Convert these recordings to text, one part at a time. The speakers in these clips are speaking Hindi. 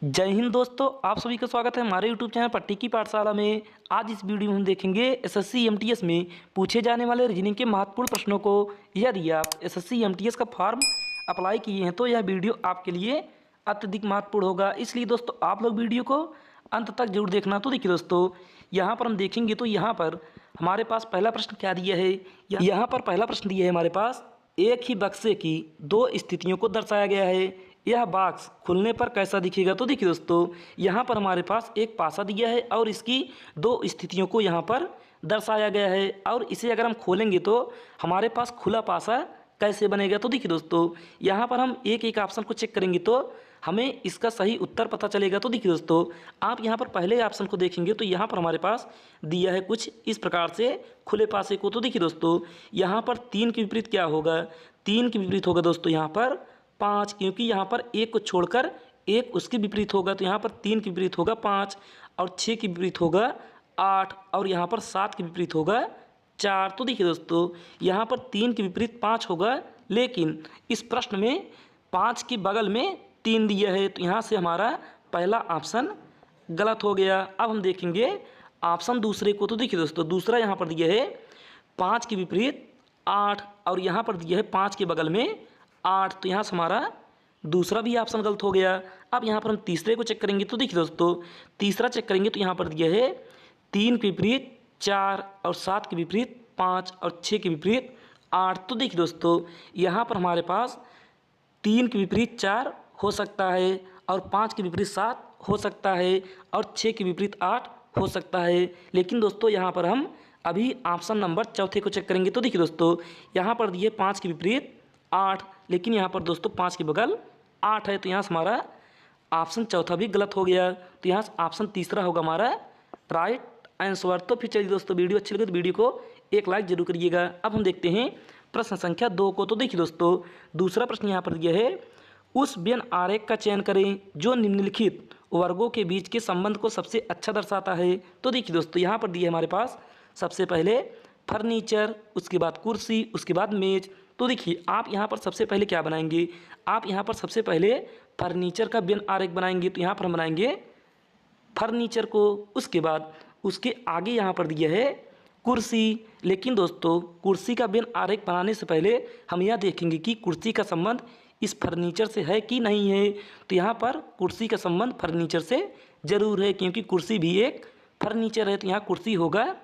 जय हिंद दोस्तों, आप सभी का स्वागत है हमारे YouTube चैनल पट्टी की पाठशाला में। आज इस वीडियो में हम देखेंगे एसएससी एमटीएस में पूछे जाने वाले रीजनिंग के महत्वपूर्ण प्रश्नों को। यदि आप एसएससी एमटीएस का फॉर्म अप्लाई किए हैं तो यह वीडियो आपके लिए अत्यधिक महत्वपूर्ण होगा, इसलिए दोस्तों आप लोग वीडियो को अंत तक जरूर देखना। तो देखिए दोस्तों, यहाँ पर हम देखेंगे तो यहाँ पर हमारे पास पहला प्रश्न क्या दिया है। यहाँ पर पहला प्रश्न दिया है हमारे पास, एक ही बक्से की दो स्थितियों को दर्शाया गया है। यह बॉक्स खुलने पर कैसा दिखेगा। तो देखिए दोस्तों, यहाँ पर हमारे पास एक पासा दिया है और इसकी दो स्थितियों को यहाँ पर दर्शाया गया है, और इसे अगर हम खोलेंगे तो हमारे पास खुला पासा कैसे बनेगा। तो देखिए दोस्तों, यहाँ पर हम एक एक ऑप्शन को चेक करेंगे तो हमें इसका सही उत्तर पता चलेगा। तो देखिए दोस्तों, आप यहाँ पर पहले ऑप्शन को देखेंगे तो यहाँ पर हमारे पास दिया है कुछ इस प्रकार से खुले पासे को। तो देखिए दोस्तों, यहाँ पर 3 के विपरीत क्या होगा। 3 के विपरीत होगा दोस्तों यहाँ पर 5, क्योंकि यहाँ पर एक को छोड़कर एक उसके विपरीत होगा। तो यहाँ पर 3 के विपरीत होगा 5, और 6 के विपरीत होगा 8, और यहाँ पर 7 के विपरीत होगा 4। तो देखिए दोस्तों, यहाँ पर 3 के विपरीत 5 होगा, लेकिन इस प्रश्न में 5 के बगल में 3 दिया है, तो यहाँ से हमारा पहला ऑप्शन गलत हो गया। अब हम देखेंगे ऑप्शन दूसरे को। तो देखिए दोस्तों, दूसरा यहाँ पर दिया है 5 के विपरीत 8, और यहाँ पर दिया है 5 के बगल में 8, तो यहाँ से हमारा दूसरा भी ऑप्शन गलत हो गया। अब यहाँ पर हम तीसरे को चेक करेंगे। तो देखिए दोस्तों, तीसरा चेक करेंगे तो यहाँ पर दिया है 3 के विपरीत 4, और 7 के विपरीत 5, और 6 के विपरीत 8। तो देखिए दोस्तों, यहाँ पर हमारे पास 3 के विपरीत 4 हो सकता है, और 5 के विपरीत 7 हो सकता है, और 6 के विपरीत 8 हो सकता है। लेकिन दोस्तों, यहाँ पर हम अभी ऑप्शन नंबर चौथे को चेक करेंगे। तो देखिए दोस्तों, यहाँ पर दिए 5 के विपरीत 8, लेकिन यहाँ पर दोस्तों 5 के बगल 8 है, तो यहाँ से हमारा ऑप्शन चौथा भी गलत हो गया। तो यहाँ से ऑप्शन तीसरा होगा हमारा राइट आंसर। तो फिर चलिए दोस्तों, वीडियो अच्छी लगे तो वीडियो को एक लाइक जरूर करिएगा। अब हम देखते हैं प्रश्न संख्या 2 को। तो देखिए दोस्तों, दूसरा प्रश्न यहाँ पर दिया है, उस व्यन आरेख का चयन करें जो निम्नलिखित वर्गों के बीच के संबंध को सबसे अच्छा दर्शाता है। तो देखिए दोस्तों, यहाँ पर दिया है हमारे पास सबसे पहले फर्नीचर, उसके बाद कुर्सी, उसके बाद मेज। तो देखिए, आप यहाँ पर सबसे पहले क्या बनाएंगे, आप यहाँ पर सबसे पहले फर्नीचर का व्यन आरेख बनाएंगे। तो यहाँ पर हम बनाएंगे फर्नीचर को, उसके बाद उसके आगे यहाँ पर दिया है कुर्सी। लेकिन दोस्तों, कुर्सी का व्यन आरेख बनाने से पहले हम यह देखेंगे कि कुर्सी का संबंध इस फर्नीचर से है कि नहीं है। तो यहाँ पर कुर्सी का संबंध फर्नीचर से ज़रूर है, क्योंकि कुर्सी भी एक फर्नीचर है। तो यहाँ कुर्सी होगा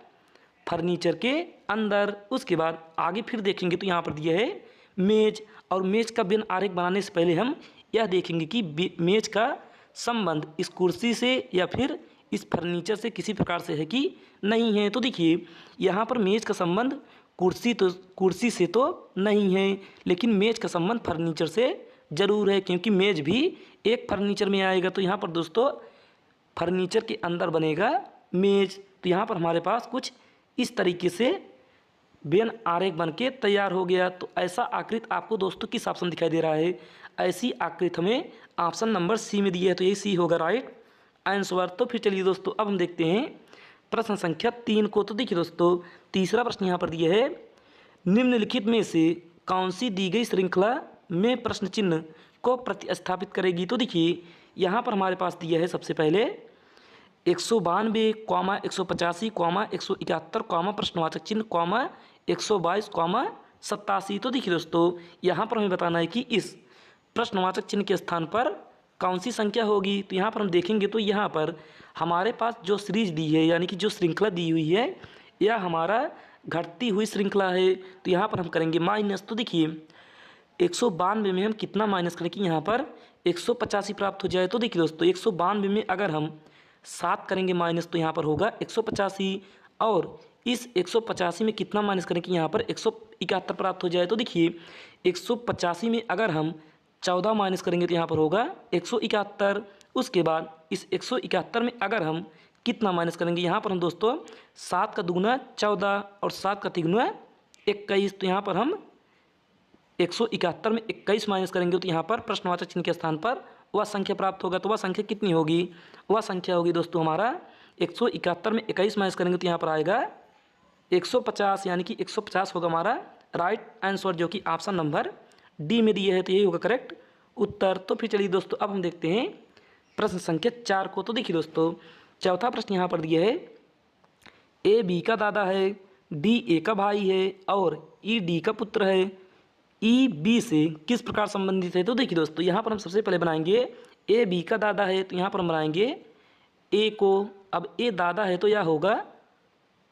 फर्नीचर के अंदर। उसके बाद आगे फिर देखेंगे तो यहाँ पर दिया है मेज, और मेज का व्यन आरेख बनाने से पहले हम यह देखेंगे कि मेज का संबंध इस कुर्सी से या फिर इस फर्नीचर से किसी प्रकार से है कि नहीं है। तो देखिए, यहाँ पर मेज का संबंध कुर्सी से तो नहीं है, लेकिन मेज का संबंध फर्नीचर से ज़रूर है, क्योंकि मेज भी एक फर्नीचर में आएगा। तो यहाँ पर दोस्तों फर्नीचर के अंदर बनेगा मेज। तो यहाँ पर हमारे पास कुछ इस तरीके से व्यन आरेख बन के तैयार हो गया। तो ऐसा आकृति आपको दोस्तों किस ऑप्शन दिखाई दे रहा है, ऐसी आकृति हमें ऑप्शन नंबर सी में दी है, तो ये सी होगा राइट आंसर। तो फिर चलिए दोस्तों, अब हम देखते हैं प्रश्न संख्या 3 को। तो देखिए दोस्तों, तीसरा प्रश्न यहाँ पर दिया है, निम्नलिखित में से कौन सी दी गई श्रृंखला में प्रश्न चिन्ह को प्रतिस्थापित करेगी। तो देखिए, यहाँ पर हमारे पास दिया है सबसे पहले 192, 185, 171, प्रश्नवाचक चिन्ह, 122, 87। तो देखिए दोस्तों, यहाँ पर हमें बताना है कि इस प्रश्नवाचक चिन्ह के स्थान पर कौन सी संख्या होगी। तो यहाँ पर हम देखेंगे तो यहाँ पर हमारे पास जो सीरीज दी है, यानी कि जो श्रृंखला दी हुई है, यह हमारा घटती हुई श्रृंखला है। तो यहाँ पर हम करेंगे माइनस। तो देखिए, 192 में हम कितना माइनस करें कि यहाँ पर 185 प्राप्त हो जाए। तो देखिए दोस्तों, 192 में अगर हम 7 करेंगे माइनस, तो यहाँ पर होगा 185, और इस 185 में कितना माइनस करें कि यहाँ पर 171 प्राप्त हो जाए। तो देखिए, 185 में अगर हम 14 माइनस करेंगे तो यहाँ पर होगा 171। उसके बाद इस 171 में अगर हम कितना माइनस करेंगे, यहाँ पर हम दोस्तों 7 का दुगुना 14 और 7 का तिगुना 21। तो यहाँ पर हम 171 में 21 माइनस करेंगे, तो यहाँ पर प्रश्नवाचक चिन्ह के स्थान पर वह संख्या प्राप्त होगा। तो वह संख्या कितनी होगी, वह संख्या होगी दोस्तों हमारा 171 में 21 माइनस करेंगे तो यहाँ पर आएगा 150, यानी कि 150 होगा हमारा राइट आंसर, जो कि ऑप्शन नंबर डी में दिए है। तो यही होगा करेक्ट उत्तर। तो फिर चलिए दोस्तों, अब हम देखते हैं प्रश्न संख्या 4 को। तो देखिए दोस्तों, चौथा प्रश्न यहाँ पर दिया है, ए बी का दादा है, डी ए का भाई है और ई डी का पुत्र है, ई बी से किस प्रकार संबंधित है। तो देखिए दोस्तों, यहाँ पर हम सबसे पहले बनाएंगे, ए बी का दादा है तो यहाँ पर हम बनाएंगे ए को। अब ए दादा है तो यह होगा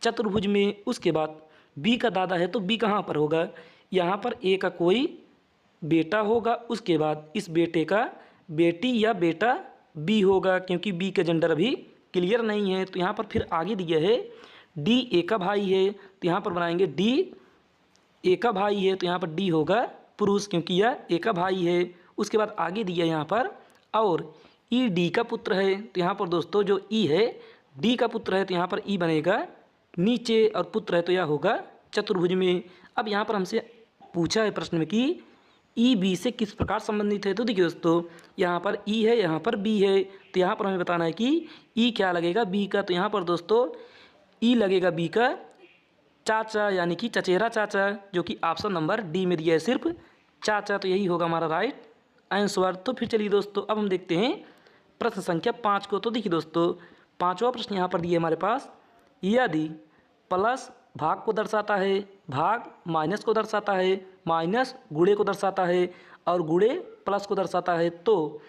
चतुर्भुज में। उसके बाद बी का दादा है तो बी कहाँ पर होगा, यहाँ पर ए का कोई बेटा होगा। उसके बाद इस बेटे का बेटी या बेटा बी होगा, क्योंकि बी का जेंडर अभी क्लियर नहीं है। तो यहाँ पर फिर आगे दिया है डी ए का भाई है, तो यहाँ पर बनाएंगे डी ए का भाई है तो यहाँ पर डी होगा पुरुष, क्योंकि यह ए का भाई है। उसके बाद आगे दिया यहाँ पर और ई डी का पुत्र है, तो यहाँ पर दोस्तों जो ई है डी का पुत्र है तो यहाँ पर ई बनेगा नीचे और पुत्र है तो यह होगा चतुर्भुज में। अब यहाँ पर हमसे पूछा है प्रश्न में कि ई बी से किस प्रकार संबंधित है। तो देखिए दोस्तों, यहाँ पर ई है, यहाँ पर बी है, तो यहाँ पर हमें बताना है कि ई क्या लगेगा बी का। तो यहाँ पर दोस्तों ई लगेगा बी का चाचा, यानी कि चचेरा चाचा, जो कि ऑप्शन नंबर डी में दिया है सिर्फ चाचा। तो यही होगा हमारा राइट आंसर। तो फिर चलिए दोस्तों, अब हम देखते हैं प्रश्न संख्या 5 को। तो देखिए दोस्तों, पाँचवा प्रश्न यहाँ पर दिया है हमारे पास, यदि प्लस भाग को दर्शाता है, भाग माइनस को दर्शाता है, माइनस गुणे को दर्शाता है और गुणे प्लस को दर्शाता है, तो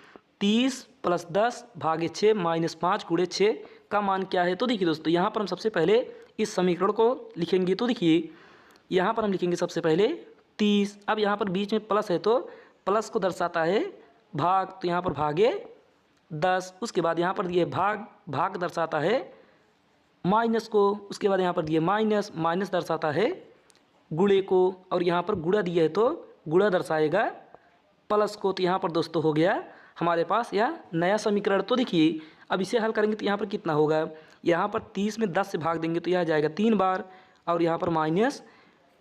30 + 10 भागे 6 - 5 गुणे 6 का मान क्या है। तो देखिए दोस्तों, यहाँ पर हम सबसे पहले इस समीकरण को लिखेंगे। तो देखिए यहाँ पर हम लिखेंगे सबसे पहले 30। अब यहाँ पर बीच में प्लस है तो प्लस को दर्शाता है भाग, तो यहाँ पर भागे 10। उसके बाद यहाँ पर दिए भाग, भाग दर्शाता है माइनस को। उसके बाद यहाँ पर दिए माइनस, माइनस दर्शाता है गुणे को, और यहाँ पर गुणा दिया है तो गुणा दर्शाएगा प्लस को। तो यहाँ पर दोस्तों हो गया हमारे पास यह नया समीकरण। तो देखिए अब इसे हल करेंगे तो यहाँ पर कितना होगा, यहाँ पर 30 में 10 से भाग देंगे तो यह जाएगा 3 बार, और यहाँ पर माइनस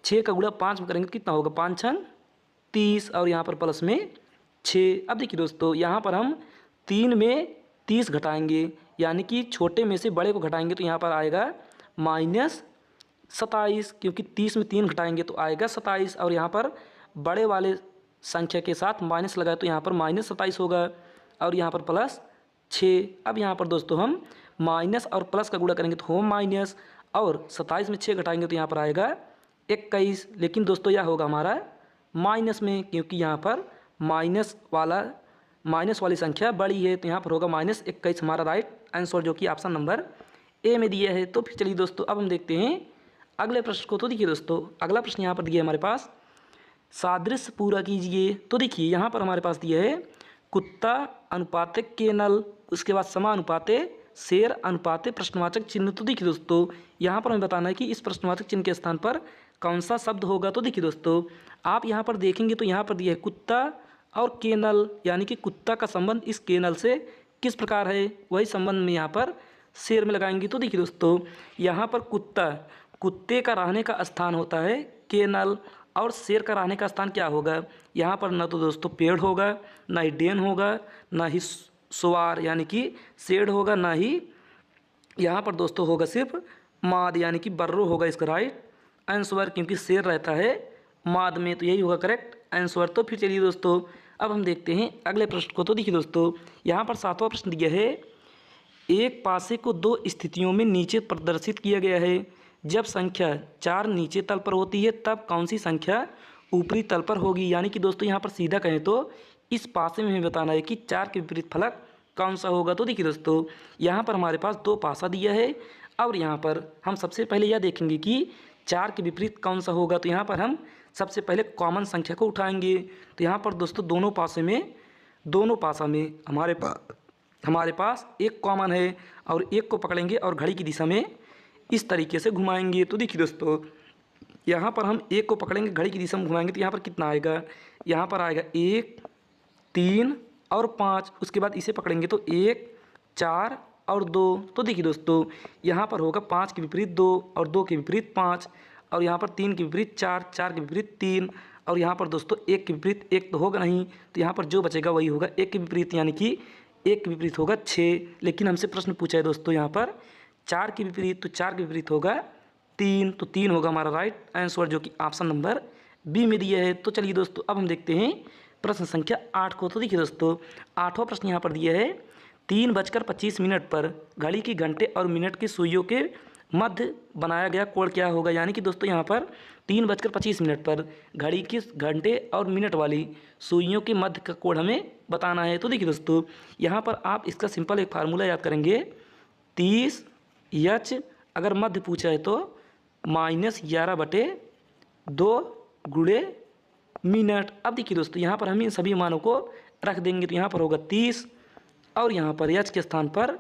6 का गुणा 5 में करेंगे तो कितना होगा, 5 × 30, और यहाँ पर प्लस में 6। अब देखिए दोस्तों, यहाँ पर हम 3 में 30 घटाएंगे, यानी कि छोटे में से बड़े को घटाएंगे तो यहाँ पर आएगा -27, क्योंकि 30 में 3 घटाएंगे तो आएगा 27, और यहाँ पर बड़े वाले संख्या के साथ माइनस लगाए तो यहाँ पर -27 होगा, और यहाँ पर +6। अब यहाँ पर दोस्तों हम माइनस और प्लस का गुणा करेंगे तो हो माइनस, और 27 में 6 घटाएंगे तो यहाँ पर आएगा 21। लेकिन दोस्तों यह होगा हमारा माइनस में, क्योंकि यहाँ पर माइनस वाली संख्या बड़ी है, तो यहाँ पर होगा -21 हमारा राइट आंसर, जो कि ऑप्शन नंबर ए में दिया है। तो फिर चलिए दोस्तों, अब हम देखते हैं अगले प्रश्न को। तो देखिए दोस्तों, अगला प्रश्न यहाँ पर दिया है हमारे पास, सादृश्य पूरा कीजिए। तो देखिए यहाँ पर हमारे पास दिया है कुत्ता अनुपाते केनल, उसके बाद समानुपाते शेर अनुपाते प्रश्नवाचक चिन्ह। तो देखिए दोस्तों, यहाँ पर हमें बताना है कि इस प्रश्नवाचक चिन्ह के स्थान पर कौन सा शब्द होगा। तो देखिए दोस्तों, आप यहाँ पर देखेंगे तो यहाँ पर दिया है कुत्ता और केनल, यानी कि कुत्ता का संबंध इस केनल से किस प्रकार है, वही संबंध में यहाँ पर शेर में लगाएंगे। तो देखिए दोस्तों, यहाँ पर कुत्ते का रहने का स्थान होता है केनल, और शेर का रहने का स्थान क्या होगा, यहाँ पर ना तो दोस्तों पेड़ होगा, ना ही डेन होगा, ना ही सुवार यानी कि शेड होगा, ना ही यहाँ पर दोस्तों होगा सिर्फ माद यानी कि बर्रो होगा इसका राइट आंसर, क्योंकि शेर रहता है माद में। तो यही होगा करेक्ट आंसर। तो फिर चलिए दोस्तों, अब हम देखते हैं अगले प्रश्न को। तो देखिए दोस्तों, यहाँ पर 7वां प्रश्न दिया है, एक पासे को 2 स्थितियों में नीचे प्रदर्शित किया गया है। जब संख्या 4 नीचे तल पर होती है तब कौन सी संख्या ऊपरी तल पर होगी। यानी कि दोस्तों यहाँ पर सीधा कहें तो इस पासे में हमें बताना है कि 4 के विपरीत फलक कौन सा होगा। तो देखिए दोस्तों, यहाँ पर हमारे पास 2 पासा दिया है, और यहाँ पर हम सबसे पहले यह देखेंगे कि 4 के विपरीत कौन सा होगा। तो यहाँ पर हम सबसे पहले कॉमन संख्या को उठाएंगे। तो यहाँ पर दोस्तों दोनों पासा में हमारे पास एक कॉमन है, और एक को पकड़ेंगे और घड़ी की दिशा में इस तरीके से घुमाएंगे। तो देखिए दोस्तों, यहाँ पर हम एक को पकड़ेंगे, घड़ी की दिशा में घुमाएंगे तो यहाँ पर कितना आएगा, यहाँ पर आएगा 1, 3 और 5। उसके बाद इसे पकड़ेंगे तो 1, 4 और 2। तो देखिए दोस्तों, यहाँ पर होगा 5 के विपरीत 2 और 2 के विपरीत 5, और यहाँ पर 3 के विपरीत 4, 4 के विपरीत 3, और यहाँ पर दोस्तों 1 के विपरीत 1 तो होगा नहीं, तो यहाँ पर जो बचेगा वही होगा 1 के विपरीत, यानी कि 1 के विपरीत होगा 6। लेकिन हमसे प्रश्न पूछा है दोस्तों यहाँ पर 4 के विपरीत, तो 4 के विपरीत होगा 3, तो 3 होगा हमारा राइट आंसर, जो कि ऑप्शन नंबर बी में दिया है। तो चलिए दोस्तों, अब हम देखते हैं प्रश्न संख्या 8 को। तो देखिए दोस्तों, 8वां प्रश्न यहाँ पर दिया है, 3:25 पर घड़ी की घंटे और मिनट की सुइयों के मध्य बनाया गया कोण क्या होगा। यानी कि दोस्तों यहाँ पर 3:25 पर घड़ी की घंटे और मिनट वाली सुइयों के मध्य का कोण हमें बताना है। तो देखिए दोस्तों यहाँ पर आप इसका सिंपल एक फार्मूला याद करेंगे, 30h अगर मध्य पूछा है तो -11/2 गुणे मिनट। अब देखिए दोस्तों यहाँ पर हम इन सभी मानों को रख देंगे तो यहाँ पर होगा 30 और यहाँ पर h के स्थान पर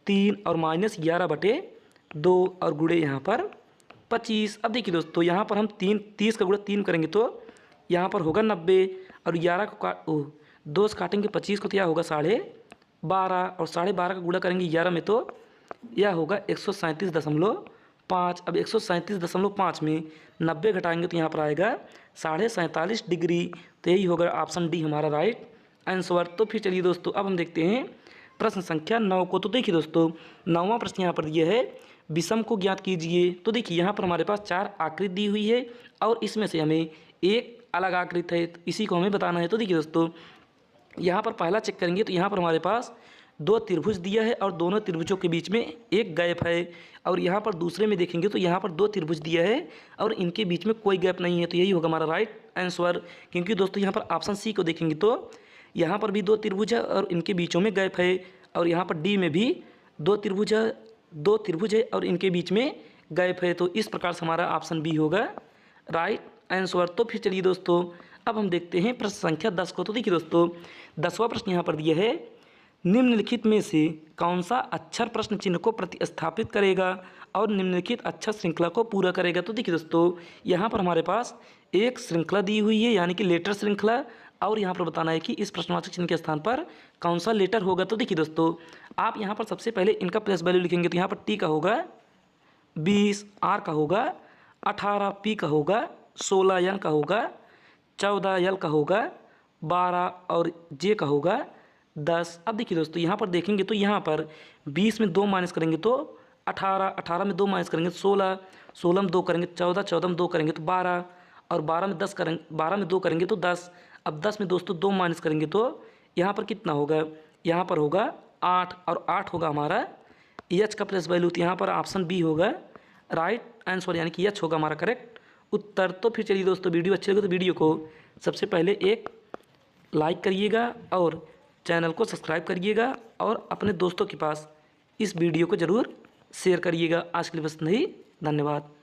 3 और -11/2 और गुणे यहाँ पर 25। अब देखिए दोस्तों यहाँ पर हम 30 का गुणा 3 करेंगे तो यहाँ पर होगा 90 और 11 को 2 से काटेंगे 25 को तो यह होगा 12.5 और 12.5 का गुणा करेंगे 11 में तो यह होगा 137.5। अब 137.5 में 90 घटाएंगे तो यहाँ पर आएगा 47.5 डिग्री। तो यही होगा ऑप्शन डी हमारा राइट आंसर। तो फिर चलिए दोस्तों अब हम देखते हैं प्रश्न संख्या 9 को। तो देखिए दोस्तों 9वां प्रश्न यहाँ पर दिया है, विषम को ज्ञात कीजिए। तो देखिए यहाँ पर हमारे पास 4 आकृति दी हुई है और इसमें से हमें एक अलग आकृति है, तो इसी को हमें बताना है। तो देखिए दोस्तों यहाँ पर पहला चेक करेंगे तो यहाँ पर हमारे पास 2 त्रिभुज दिया है और दोनों त्रिभुजों के बीच में एक गैप है। और यहाँ पर दूसरे में देखेंगे तो यहाँ पर 2 त्रिभुज दिया है और इनके बीच में कोई गैप नहीं है। तो यही होगा हमारा राइट आंसर। क्योंकि दोस्तों यहाँ पर ऑप्शन सी को देखेंगे तो यहाँ पर भी 2 त्रिभुज है और इनके बीचों में गैप है और यहाँ पर डी में भी 2 त्रिभुज है और इनके बीच में गैप है। तो इस प्रकार से हमारा ऑप्शन बी होगा राइट आंसर। तो फिर चलिए दोस्तों अब हम देखते हैं प्रश्न संख्या 10 को। तो देखिए दोस्तों 10वां प्रश्न यहाँ पर दिया है, निम्नलिखित में से कौन सा अक्षर प्रश्न चिन्ह को प्रतिस्थापित करेगा और निम्नलिखित अक्षर श्रृंखला को पूरा करेगा। तो देखिए दोस्तों यहाँ पर हमारे पास एक श्रृंखला दी हुई है यानी कि लेटर श्रृंखला और यहाँ पर बताना है कि इस प्रश्नवाचक चिन्ह के स्थान पर कौन सा लेटर होगा। तो देखिए दोस्तों आप यहाँ पर सबसे पहले इनका प्लेस वैल्यू लिखेंगे तो यहाँ पर टी का होगा 20, आर का होगा 18, पी का होगा 16, एन का होगा 14, एल का होगा 12 और जे का होगा 10। अब देखिए दोस्तों यहाँ पर देखेंगे तो यहाँ पर 20 में 2 माइनस करेंगे तो 18, 18 में 2 माइनस करेंगे तो 16, 16 में 2 करेंगे 14, 14 में 2 करेंगे तो 12 और 12 में 10 करेंगे 12 में 2 करेंगे तो 10। अब 10 में दोस्तों 2 माइनस करेंगे तो यहाँ पर कितना होगा, यहाँ पर होगा 8 और 8 होगा हमारा एच का प्लस वैल्यू। तो यहाँ पर ऑप्शन बी होगा राइट आंसर यानी कि एच होगा हमारा करेक्ट उत्तर। तो फिर चलिए दोस्तों वीडियो अच्छी लगे तो वीडियो को सबसे पहले एक लाइक करिएगा और चैनल को सब्सक्राइब करिएगा और अपने दोस्तों के पास इस वीडियो को ज़रूर शेयर करिएगा। आज के लिए बस नहीं, धन्यवाद।